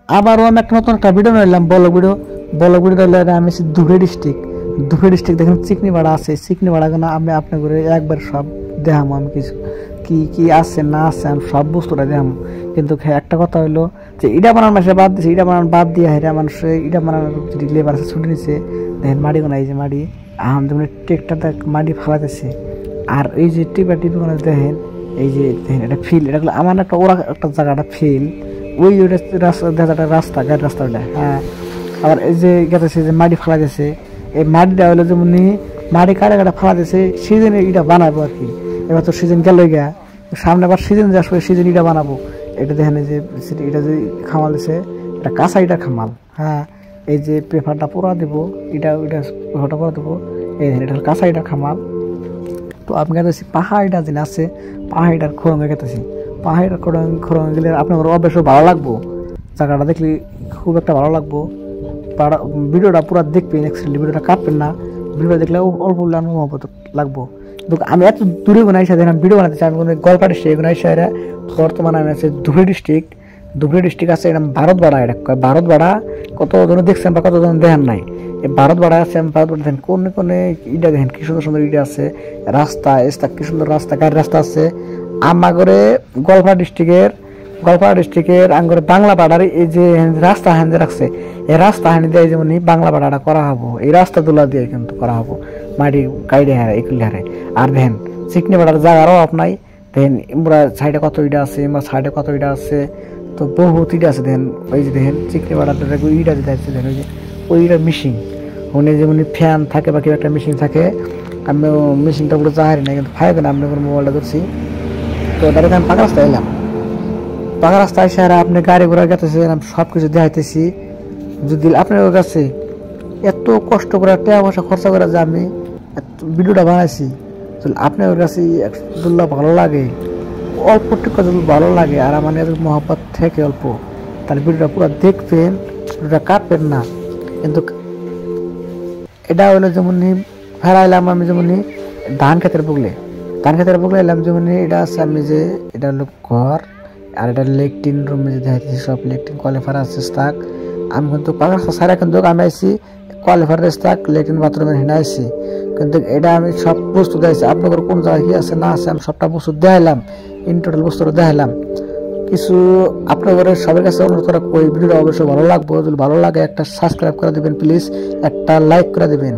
আবারও আমি একটা নতুন একটা ভিডিও নিলাম, ব্লগ ভিডিও নিলে আমি ধুবড়ী ডিস্ট্রিক্ট দেখেন চিকনিপাড়া আছে। চিকনিপাড়া কেন আমি আপনার করে একবার সব দেখামো, আমি কিছু কি কি আছে না আছে আমি সব বস্তুটা দেখামো। কিন্তু একটা কথা হইলো যে ইটা বানানোর মানুষের বাদ দিচ্ছে, ইটা বানানো বাদ দিয়ে হেরা মানুষ ইটা বানানোর যদি লেবার আছে ছুটি নিচ্ছে, দেখেন মাটি গোনা, এই যে মাটি আহাম যেমন ট্রেক্টরটা মাটি ফালাতেছে। আর এই যে টিপি কোনো দেখেন, এই যে দেখেন এটা ফিল, এটা আমার একটা ওরা একটা জায়গাটা ফিল, ওই রাস্তা রাস্তা গাড়ির রাস্তাটা। হ্যাঁ, আবার এই যে গেতেছে যে মাটি ফালা দিয়েছে, এই মাটিটা হলো যেমন মাটি কাটা ফালা দিয়েছে, সিজনে ইটা বানাবো আর কি। এবার তো সিজন গেল গিয়া, সামনে আবার সিজন যে আসবে সিজন ইটা বানাবো। এটা দেখেন এই যে এটা যে খামাল দিছে, এটা কাঁচা ইটা খামাল। হ্যাঁ, এই যে পেপারটা পোড়া দেবো, এটা পেপারটা পোড়া দেবো, এই এটা কাঁচা ইটা খামাল। তো আমি গেতেছি পাহাড়িটা যেন আছে, পাহাড়িটার খোরঙ্গে গেতেছি। পাহাড়িটার খোরঙ্গে গেলে আপনার অবশ্য ভালো লাগবো, জায়গাটা দেখলে খুব একটা ভালো লাগবো। ভিডিওটা পুরো দেখবেন, অ্যাকচুয়ালি ভিডিওটা কাটবেন না, ভিডিওটা দেখলে অল্প অনুভব লাগবো। কিন্তু আমি এত দূরে কোনো আইসা দেখলাম ভিডিও বানাতে চাই, আমি কোনো গল্পা ডিস্ট্রিক্ট কোনো আইসা এরা বর্তমানে আমি আছে ধুবড়ী ডিস্ট্রিক্ট আছে, এটা ভারতবাড়া। এটা ভারতবাড়া কতজন দেখছেন বা কতজন দেখেন নাই, এই ভারতবাড়া আছে। আমি ভারতবাড়া দেখেন কোনে ইটা দেখেন কি সুন্দর সুন্দর ইটা আছে, রাস্তা কি সুন্দর রাস্তা, গাড়ির রাস্তা আছে। আমাগরে গোয়ালপাড়া ডিস্ট্রিক্টের আঙ্গরে বাংলা পাড়ার এই যে রাস্তা হ্যান্ডে রাখছে, এই রাস্তা হ্যান্ডে দিয়ে যেমন বাংলা পাড়াটা করা হবো, এই রাস্তা তুলা দিয়ে কিন্তু করা হবো, মাটি কাইডে হারে এগুলি হারে। আর দেখেন চিকনি পাড়ার জায়গারও অভাব নাই। দেখেন আমরা সাইডে কত ইটা আছে, আমার সাইডে কত ইটা আছে, তো বহুত ইটা আছে। দেখেন ওই যে দেখেন চিকনি পাড়াটা ইটা দিতে আসছে, দেখেন ওই যে ওই ইটার মেশিন, ওখানে যেমন ফ্যান থাকে বা কেউ একটা মেশিন থাকে। আমি মেশিনটা পুরো চাহারি না, কিন্তু ফাইভ না, আমি মোবাইলটা করছি। তো ডাইরেক্ট আমি পাকা রাস্তায় এলাম, পাকা রাস্তায় এসে আপনি গাড়ি ঘোড়া গেতেছে, সব কিছু দেখাইতেছি। যদি আপনার কাছে এত কষ্ট করে টাকা পয়সা খরচা করে যে আমি ভিডিওটা বানাইছি, আপনার কাছে দুল্লা ভালো লাগে, অল্প টিকা যদি ভালো লাগে আর আমার মহব্বত থেকে অল্প, তাহলে ভিডিওটা পুরো দেখবেন, ভিডিওটা কাটবেন না। কিন্তু এটা হলো যেমন ফেরাইলাম আমি, যেমন ধান খেতের বুগলে এলাম, যেমন এটা আছে আমি যে এটা হলো ঘর, আর এটা লেট্রিন রুমে যে দেখাইতেছি সব লেট্রিন কোয়ালিফার আছে স্থাক। আমি কিন্তু পাকা সারা কিন্তু আমি আইসি কোয়ালিফার স্থাক লেট্রিন বাথরুমে হেনে আইসি, কিন্তু এটা আমি সব বস্তু দেখাইছি। আপনাদের কোন জায়গায় কি আছে না আছে আমি সবটা বস্তু দেখাইলাম, ইন টোটাল বস্তুটা দেখাইলাম। কিছু আপনাদের সবার কাছে অনুরোধ করা, ওই ভিডিওটা অবশ্যই ভালো লাগবে, যদি ভালো লাগে একটা সাবস্ক্রাইব করে দেবেন প্লিজ, একটা লাইক করে দেবেন।